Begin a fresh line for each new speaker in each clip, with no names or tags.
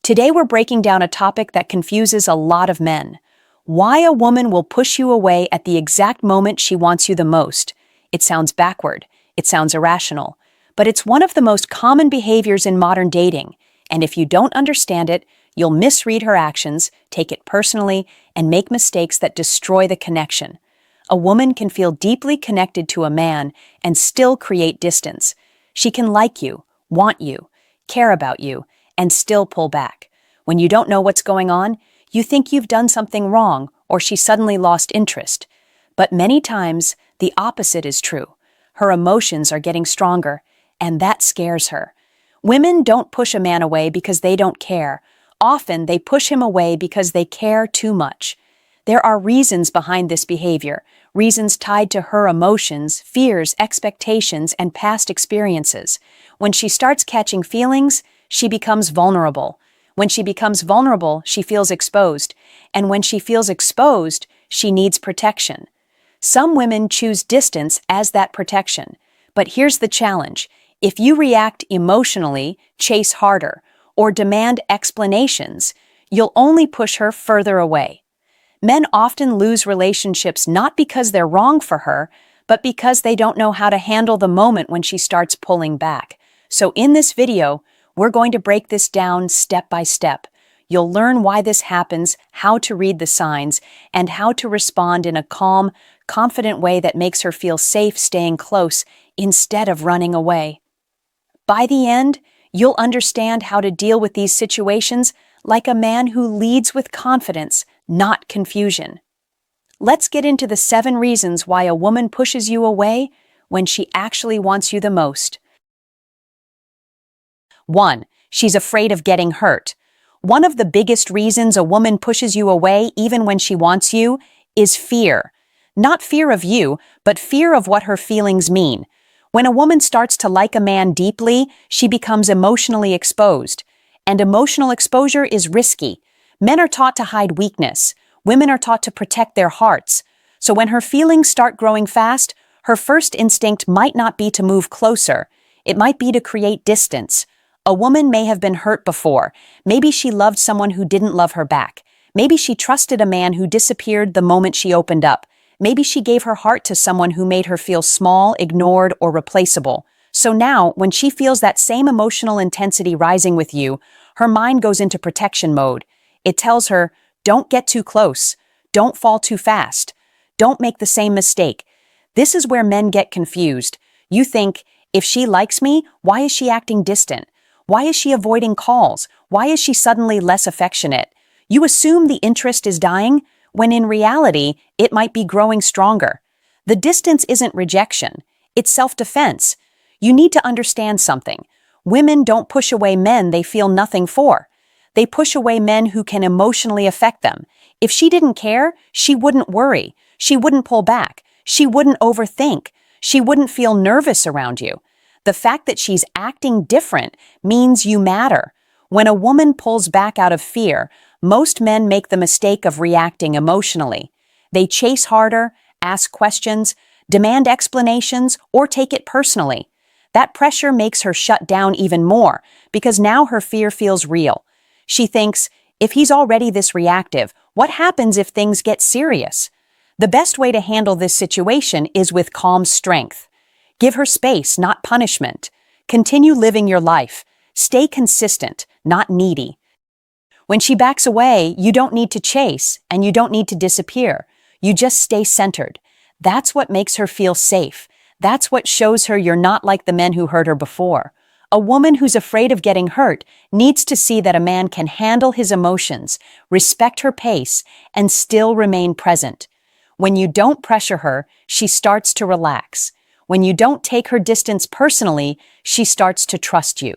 Today we're breaking down a topic that confuses a lot of men. Why a woman will push you away at the exact moment she wants you the most. It sounds backward, it sounds irrational, but it's one of the most common behaviors in modern dating, and if you don't understand it, you'll misread her actions, take it personally, and make mistakes that destroy the connection. A woman can feel deeply connected to a man and still create distance. She can like you, want you, care about you, and still pull back. When you don't know what's going on, you think you've done something wrong or she suddenly lost interest. But many times, the opposite is true. Her emotions are getting stronger, and that scares her. Women don't push a man away because they don't care. Often, they push him away because they care too much. There are reasons behind this behavior, reasons tied to her emotions, fears, expectations, and past experiences. When she starts catching feelings, she becomes vulnerable. When she becomes vulnerable, she feels exposed. And when she feels exposed, she needs protection. Some women choose distance as that protection. But here's the challenge. If you react emotionally, chase harder, or demand explanations, you'll only push her further away. Men often lose relationships not because they're wrong for her, but because they don't know how to handle the moment when she starts pulling back. So in this video, we're going to break this down step by step. You'll learn why this happens, how to read the signs, and how to respond in a calm, confident way that makes her feel safe staying close instead of running away. By the end, you'll understand how to deal with these situations like a man who leads with confidence, not confusion. Let's get into the 7 reasons why a woman pushes you away when she actually wants you the most. 1. She's afraid of getting hurt. One of the biggest reasons a woman pushes you away even when she wants you is fear. Not fear of you, but fear of what her feelings mean. When a woman starts to like a man deeply, she becomes emotionally exposed. And emotional exposure is risky. Men are taught to hide weakness. Women are taught to protect their hearts. So when her feelings start growing fast, her first instinct might not be to move closer. It might be to create distance. A woman may have been hurt before. Maybe she loved someone who didn't love her back. Maybe she trusted a man who disappeared the moment she opened up. Maybe she gave her heart to someone who made her feel small, ignored, or replaceable. So now, when she feels that same emotional intensity rising with you, her mind goes into protection mode. It tells her, don't get too close. Don't fall too fast. Don't make the same mistake. This is where men get confused. You think, if she likes me, why is she acting distant? Why is she avoiding calls? Why is she suddenly less affectionate? You assume the interest is dying, when in reality, it might be growing stronger. The distance isn't rejection. It's self-defense. You need to understand something. Women don't push away men they feel nothing for. They push away men who can emotionally affect them. If she didn't care, she wouldn't worry. She wouldn't pull back. She wouldn't overthink. She wouldn't feel nervous around you. The fact that she's acting different means you matter. When a woman pulls back out of fear, most men make the mistake of reacting emotionally. They chase harder, ask questions, demand explanations, or take it personally. That pressure makes her shut down even more because now her fear feels real. She thinks, if he's already this reactive, what happens if things get serious? The best way to handle this situation is with calm strength. Give her space, not punishment. Continue living your life. Stay consistent, not needy. When she backs away, you don't need to chase, and you don't need to disappear. You just stay centered. That's what makes her feel safe. That's what shows her you're not like the men who hurt her before. A woman who's afraid of getting hurt needs to see that a man can handle his emotions, respect her pace, and still remain present. When you don't pressure her, she starts to relax. When you don't take her distance personally, she starts to trust you.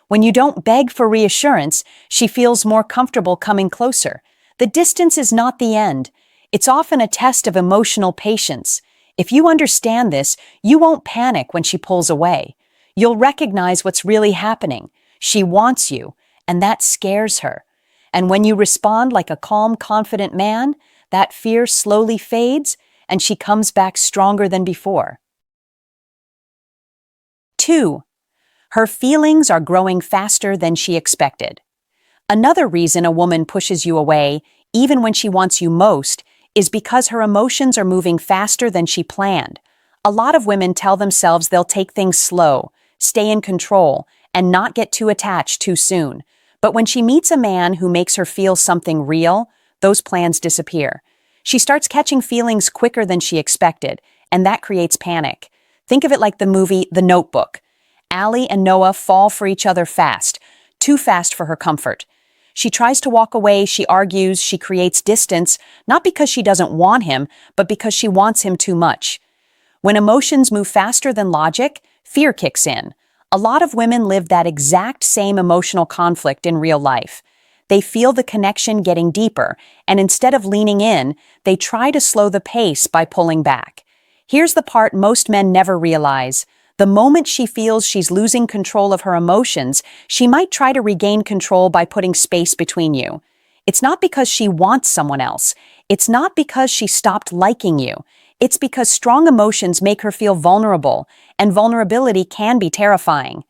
When you don't beg for reassurance, she feels more comfortable coming closer. The distance is not the end. It's often a test of emotional patience. If you understand this, you won't panic when she pulls away. You'll recognize what's really happening. She wants you, and that scares her. And when you respond like a calm, confident man, that fear slowly fades, and she comes back stronger than before. 2. Her feelings are growing faster than she expected. Another reason a woman pushes you away, even when she wants you most, is because her emotions are moving faster than she planned. A lot of women tell themselves they'll take things slow, stay in control, and not get too attached too soon. But when she meets a man who makes her feel something real, those plans disappear. She starts catching feelings quicker than she expected, and that creates panic. Think of it like the movie The Notebook. Allie and Noah fall for each other fast, too fast for her comfort. She tries to walk away, she argues, she creates distance, not because she doesn't want him, but because she wants him too much. When emotions move faster than logic, fear kicks in. A lot of women live that exact same emotional conflict in real life. They feel the connection getting deeper, and instead of leaning in, they try to slow the pace by pulling back. Here's the part most men never realize. The moment she feels she's losing control of her emotions, she might try to regain control by putting space between you. It's not because she wants someone else. It's not because she stopped liking you. It's because strong emotions make her feel vulnerable, and vulnerability can be terrifying.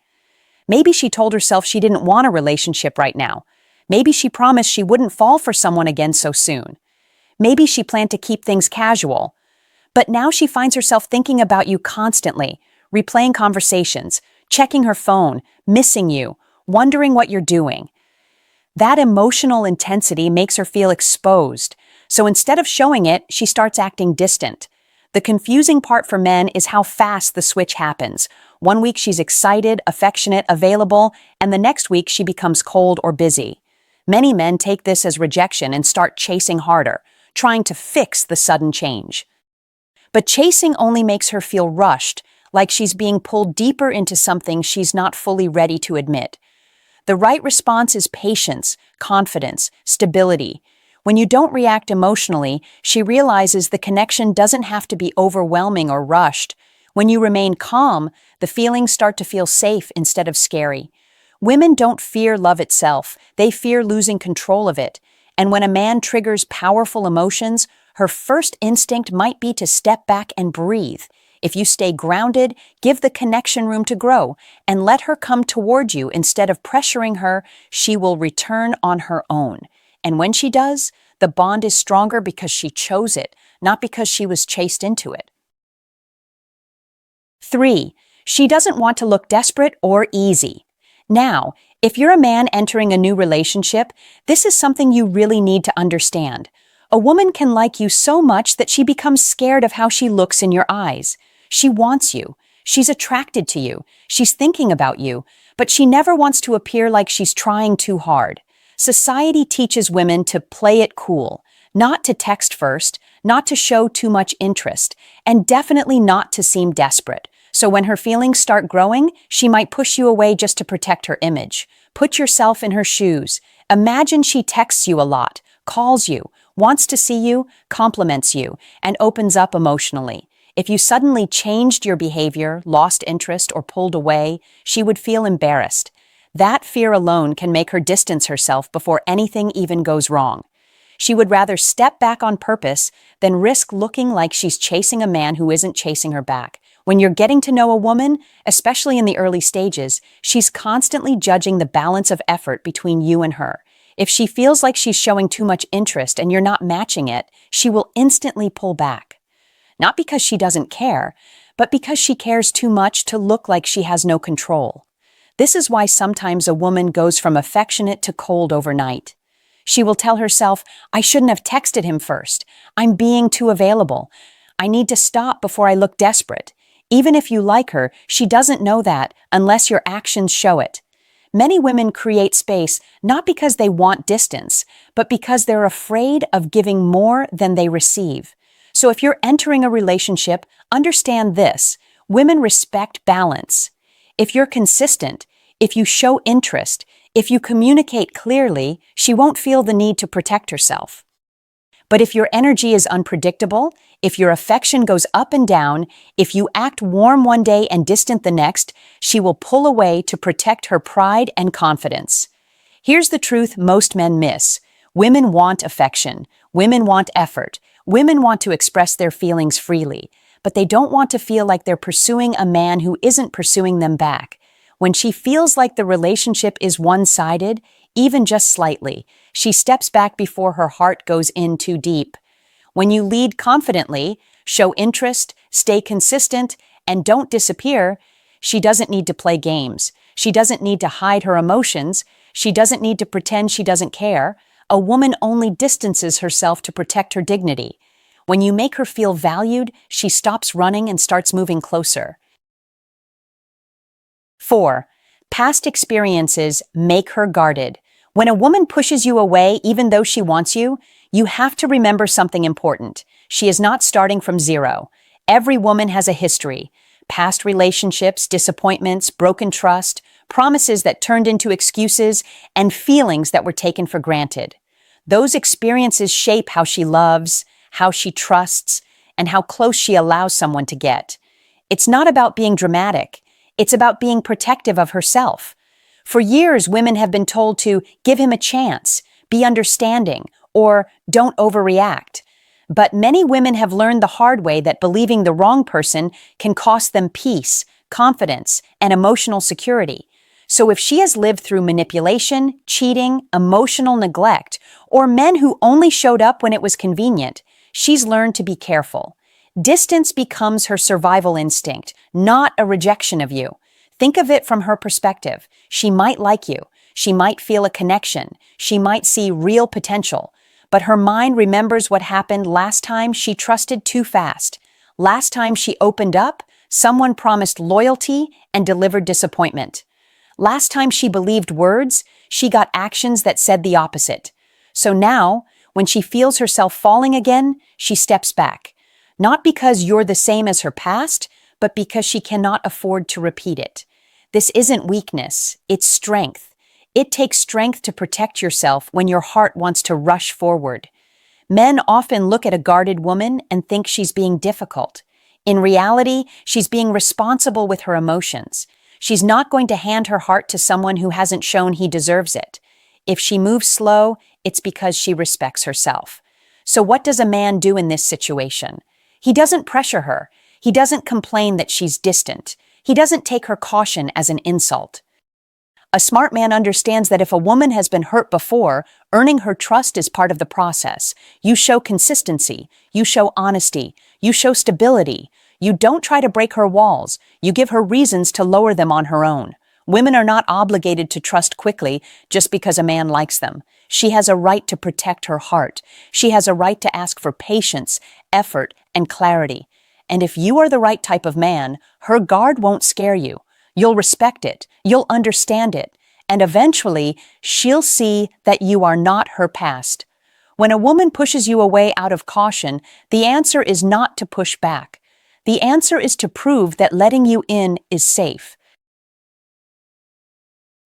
Maybe she told herself she didn't want a relationship right now. Maybe she promised she wouldn't fall for someone again so soon. Maybe she planned to keep things casual. But now she finds herself thinking about you constantly, replaying conversations, checking her phone, missing you, wondering what you're doing. That emotional intensity makes her feel exposed, so instead of showing it, she starts acting distant. The confusing part for men is how fast the switch happens. One week she's excited, affectionate, available, and the next week she becomes cold or busy. Many men take this as rejection and start chasing harder, trying to fix the sudden change. But chasing only makes her feel rushed, like she's being pulled deeper into something she's not fully ready to admit. The right response is patience, confidence, stability. When you don't react emotionally, she realizes the connection doesn't have to be overwhelming or rushed. When you remain calm, the feelings start to feel safe instead of scary. Women don't fear love itself, they fear losing control of it. And when a man triggers powerful emotions, her first instinct might be to step back and breathe. If you stay grounded, give the connection room to grow, and let her come toward you instead of pressuring her, she will return on her own. And when she does, the bond is stronger because she chose it, not because she was chased into it. 3. She doesn't want to look desperate or easy. Now, if you're a man entering a new relationship, this is something you really need to understand. A woman can like you so much that she becomes scared of how she looks in your eyes. She wants you. She's attracted to you. She's thinking about you, but she never wants to appear like she's trying too hard. Society teaches women to play it cool, not to text first, not to show too much interest, and definitely not to seem desperate. So when her feelings start growing, she might push you away just to protect her image. Put yourself in her shoes. Imagine she texts you a lot, calls you, wants to see you, compliments you, and opens up emotionally. If you suddenly changed your behavior, lost interest, or pulled away, she would feel embarrassed. That fear alone can make her distance herself before anything even goes wrong. She would rather step back on purpose than risk looking like she's chasing a man who isn't chasing her back. When you're getting to know a woman, especially in the early stages, she's constantly judging the balance of effort between you and her. If she feels like she's showing too much interest and you're not matching it, she will instantly pull back. Not because she doesn't care, but because she cares too much to look like she has no control. This is why sometimes a woman goes from affectionate to cold overnight. She will tell herself, I shouldn't have texted him first. I'm being too available. I need to stop before I look desperate. Even if you like her, she doesn't know that unless your actions show it. Many women create space not because they want distance, but because they're afraid of giving more than they receive. So if you're entering a relationship, understand this: women respect balance. If you're consistent, if you show interest, if you communicate clearly, she won't feel the need to protect herself. But if your energy is unpredictable, if your affection goes up and down, if you act warm one day and distant the next, she will pull away to protect her pride and confidence. Here's the truth most men miss. Women want affection. Women want effort. Women want to express their feelings freely, but they don't want to feel like they're pursuing a man who isn't pursuing them back. When she feels like the relationship is one-sided, even just slightly. She steps back before her heart goes in too deep. When you lead confidently, show interest, stay consistent, and don't disappear, she doesn't need to play games. She doesn't need to hide her emotions. She doesn't need to pretend she doesn't care. A woman only distances herself to protect her dignity. When you make her feel valued, she stops running and starts moving closer. 4. Past experiences make her guarded. When a woman pushes you away even though she wants you, you have to remember something important. She is not starting from zero. Every woman has a history. Past relationships, disappointments, broken trust, promises that turned into excuses, and feelings that were taken for granted. Those experiences shape how she loves, how she trusts, and how close she allows someone to get. It's not about being dramatic. It's about being protective of herself. For years, women have been told to give him a chance, be understanding, or don't overreact. But many women have learned the hard way that believing the wrong person can cost them peace, confidence, and emotional security. So if she has lived through manipulation, cheating, emotional neglect, or men who only showed up when it was convenient, she's learned to be careful. Distance becomes her survival instinct, not a rejection of you. Think of it from her perspective. She might like you. She might feel a connection. She might see real potential. But her mind remembers what happened last time she trusted too fast. Last time she opened up, someone promised loyalty and delivered disappointment. Last time she believed words, she got actions that said the opposite. So now, when she feels herself falling again, she steps back. Not because you're the same as her past, but because she cannot afford to repeat it. This isn't weakness, it's strength. It takes strength to protect yourself when your heart wants to rush forward. Men often look at a guarded woman and think she's being difficult. In reality, she's being responsible with her emotions. She's not going to hand her heart to someone who hasn't shown he deserves it. If she moves slow, it's because she respects herself. So what does a man do in this situation? He doesn't pressure her. He doesn't complain that she's distant. He doesn't take her caution as an insult. A smart man understands that if a woman has been hurt before, earning her trust is part of the process. You show consistency. You show honesty. You show stability. You don't try to break her walls. You give her reasons to lower them on her own. Women are not obligated to trust quickly just because a man likes them. She has a right to protect her heart. She has a right to ask for patience, effort, and clarity. And if you are the right type of man, her guard won't scare you. You'll respect it, you'll understand it, and eventually she'll see that you are not her past. When a woman pushes you away out of caution, the answer is not to push back. The answer is to prove that letting you in is safe.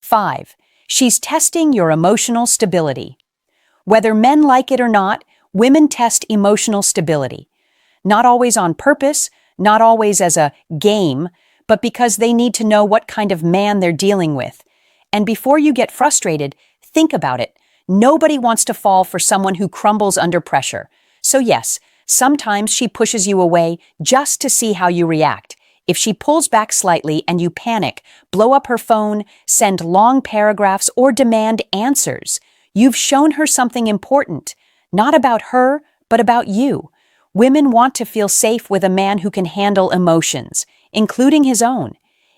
5. She's testing your emotional stability. Whether men like it or not, women test emotional stability. Not always on purpose, not always as a game, but because they need to know what kind of man they're dealing with. And before you get frustrated, think about it. Nobody wants to fall for someone who crumbles under pressure. So yes, sometimes she pushes you away just to see how you react. If she pulls back slightly and you panic, blow up her phone, send long paragraphs, or demand answers, you've shown her something important, not about her, but about you. Women want to feel safe with a man who can handle emotions, including his own.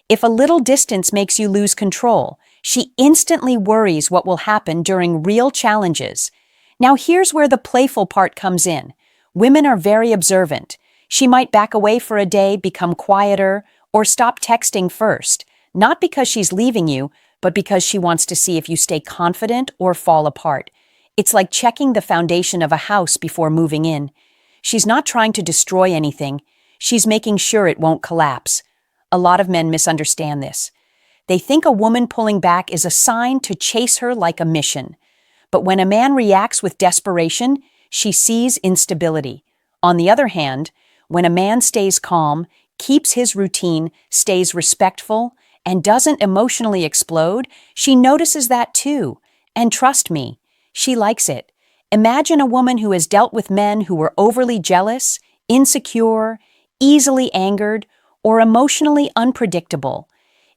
If a little distance makes you lose control, she instantly worries what will happen during real challenges. Now here's where the playful part comes in. Women are very observant. She might back away for a day, become quieter, or stop texting first, not because she's leaving you, but because she wants to see if you stay confident or fall apart. It's like checking the foundation of a house before moving in. She's not trying to destroy anything. She's making sure it won't collapse. A lot of men misunderstand this. They think a woman pulling back is a sign to chase her like a mission. But when a man reacts with desperation, she sees instability. On the other hand, when a man stays calm, keeps his routine, stays respectful, and doesn't emotionally explode, she notices that too. And trust me, she likes it. Imagine a woman who has dealt with men who were overly jealous, insecure, easily angered, or emotionally unpredictable.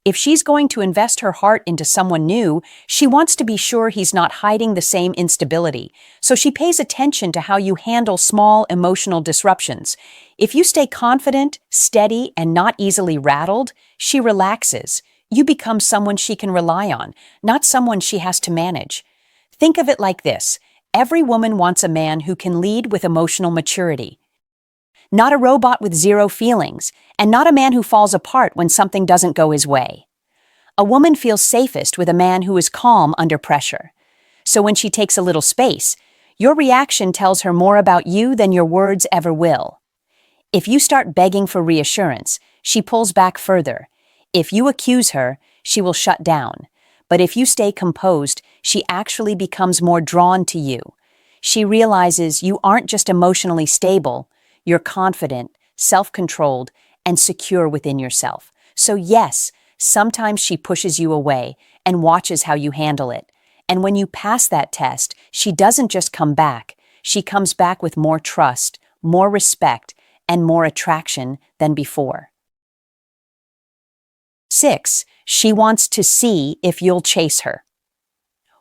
If she's going to invest her heart into someone new, she wants to be sure he's not hiding the same instability. So she pays attention to how you handle small emotional disruptions. If you stay confident, steady, and not easily rattled, she relaxes. You become someone she can rely on, not someone she has to manage. Think of it like this. Every woman wants a man who can lead with emotional maturity. Not a robot with zero feelings, and not a man who falls apart when something doesn't go his way. A woman feels safest with a man who is calm under pressure. So when she takes a little space, your reaction tells her more about you than your words ever will. If you start begging for reassurance, she pulls back further. If you accuse her, she will shut down. But if you stay composed, she actually becomes more drawn to you. She realizes you aren't just emotionally stable, you're confident, self-controlled, and secure within yourself. So yes, sometimes she pushes you away and watches how you handle it. And when you pass that test, she doesn't just come back. She comes back with more trust, more respect, and more attraction than before. 6. She wants to see if you'll chase her.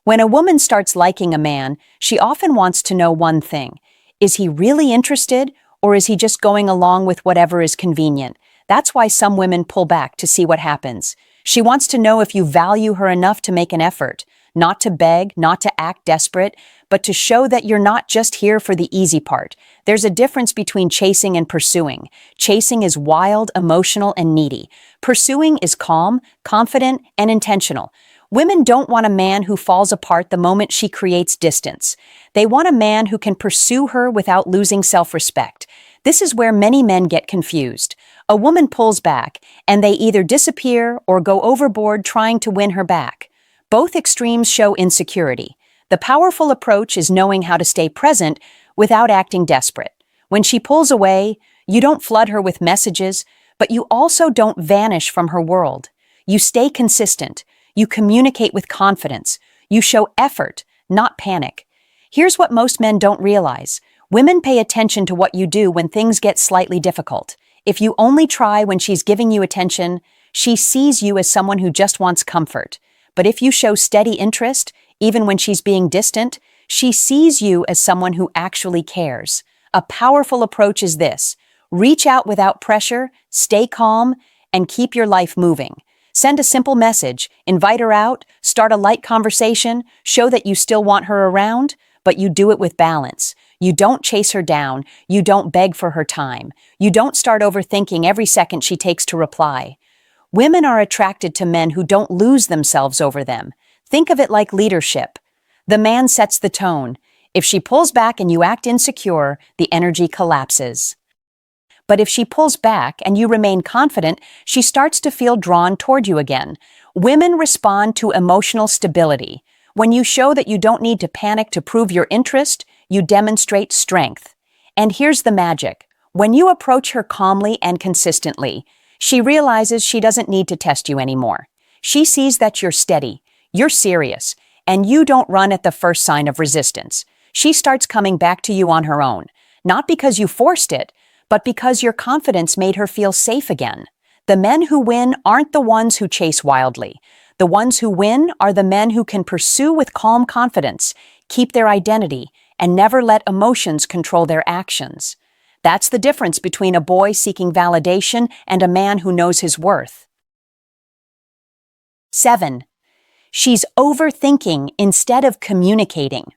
When a woman starts liking a man, she often wants to know one thing. Is he really interested, or is he just going along with whatever is convenient? That's why some women pull back to see what happens. She wants to know if you value her enough to make an effort, not to beg, not to act desperate, but to show that you're not just here for the easy part. There's a difference between chasing and pursuing. Chasing is wild, emotional, and needy. Pursuing is calm, confident, and intentional. Women don't want a man who falls apart the moment she creates distance. They want a man who can pursue her without losing self-respect. This is where many men get confused. A woman pulls back, and they either disappear or go overboard trying to win her back. Both extremes show insecurity. The powerful approach is knowing how to stay present without acting desperate. When she pulls away, you don't flood her with messages, but you also don't vanish from her world. You stay consistent. You communicate with confidence. You show effort, not panic. Here's what most men don't realize. Women pay attention to what you do when things get slightly difficult. If you only try when she's giving you attention, she sees you as someone who just wants comfort. But if you show steady interest, even when she's being distant, she sees you as someone who actually cares. A powerful approach is this: reach out without pressure, stay calm, and keep your life moving. Send a simple message, invite her out, start a light conversation, show that you still want her around, but you do it with balance. You don't chase her down, you don't beg for her time, you don't start overthinking every second she takes to reply. Women are attracted to men who don't lose themselves over them. Think of it like leadership. The man sets the tone. If she pulls back and you act insecure, the energy collapses. But if she pulls back and you remain confident, she starts to feel drawn toward you again. Women respond to emotional stability. When you show that you don't need to panic to prove your interest, you demonstrate strength. And here's the magic. When you approach her calmly and consistently, she realizes she doesn't need to test you anymore. She sees that you're steady, you're serious, and you don't run at the first sign of resistance. She starts coming back to you on her own, not because you forced it, but because your confidence made her feel safe again. The men who win aren't the ones who chase wildly. The ones who win are the men who can pursue with calm confidence, keep their identity, and never let emotions control their actions. That's the difference between a boy seeking validation and a man who knows his worth. 7. She's overthinking instead of communicating.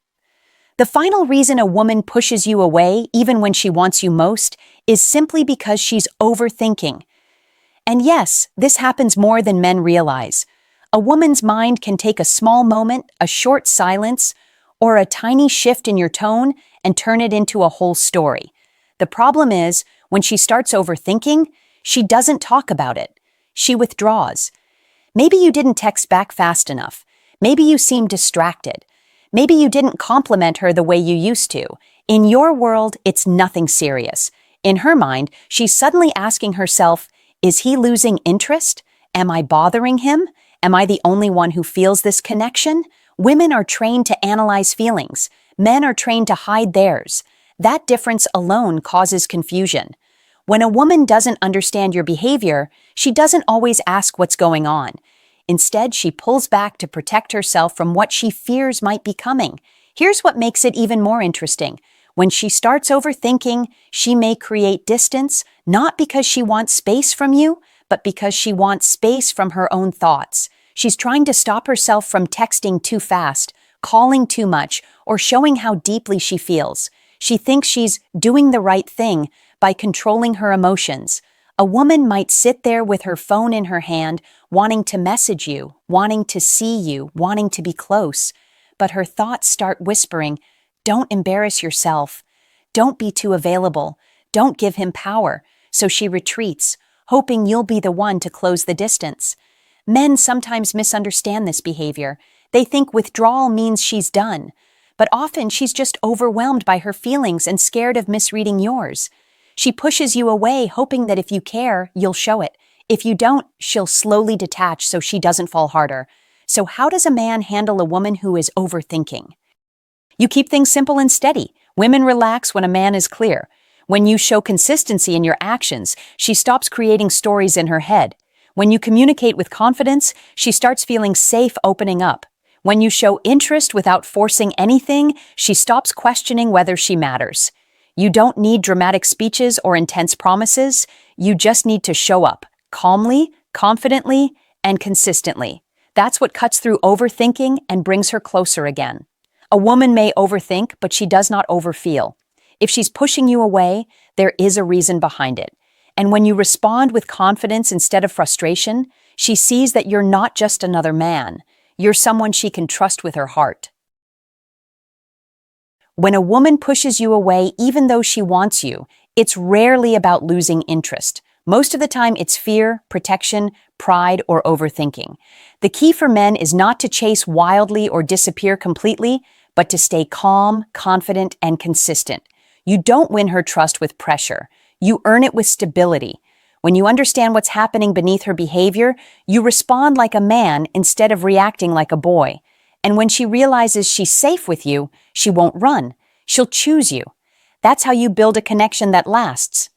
The final reason a woman pushes you away, even when she wants you most, is simply because she's overthinking. And yes, this happens more than men realize. A woman's mind can take a small moment, a short silence, or a tiny shift in your tone and turn it into a whole story. The problem is, when she starts overthinking, she doesn't talk about it. She withdraws. Maybe you didn't text back fast enough. Maybe you seemed distracted. Maybe you didn't compliment her the way you used to. In your world, it's nothing serious. In her mind, she's suddenly asking herself, is he losing interest? Am I bothering him? Am I the only one who feels this connection? Women are trained to analyze feelings. Men are trained to hide theirs. That difference alone causes confusion. When a woman doesn't understand your behavior, she doesn't always ask what's going on. Instead, she pulls back to protect herself from what she fears might be coming. Here's what makes it even more interesting. When she starts overthinking, she may create distance, not because she wants space from you, but because she wants space from her own thoughts. She's trying to stop herself from texting too fast, calling too much, or showing how deeply she feels. She thinks she's doing the right thing by controlling her emotions. A woman might sit there with her phone in her hand, wanting to message you, wanting to see you, wanting to be close. But her thoughts start whispering, "Don't embarrass yourself. Don't be too available. Don't give him power." So she retreats, hoping you'll be the one to close the distance. Men sometimes misunderstand this behavior. They think withdrawal means she's done. But often she's just overwhelmed by her feelings and scared of misreading yours. She pushes you away, hoping that if you care, you'll show it. If you don't, she'll slowly detach so she doesn't fall harder. So how does a man handle a woman who is overthinking? You keep things simple and steady. Women relax when a man is clear. When you show consistency in your actions, she stops creating stories in her head. When you communicate with confidence, she starts feeling safe opening up. When you show interest without forcing anything, she stops questioning whether she matters. You don't need dramatic speeches or intense promises. You just need to show up calmly, confidently, and consistently. That's what cuts through overthinking and brings her closer again. A woman may overthink, but she does not overfeel. If she's pushing you away, there is a reason behind it. And when you respond with confidence instead of frustration, she sees that you're not just another man. You're someone she can trust with her heart. When a woman pushes you away even though she wants you, it's rarely about losing interest. Most of the time it's fear, protection, pride, or overthinking. The key for men is not to chase wildly or disappear completely, but to stay calm, confident, and consistent. You don't win her trust with pressure. You earn it with stability. When you understand what's happening beneath her behavior, you respond like a man instead of reacting like a boy. And when she realizes she's safe with you, she won't run. She'll choose you. That's how you build a connection that lasts.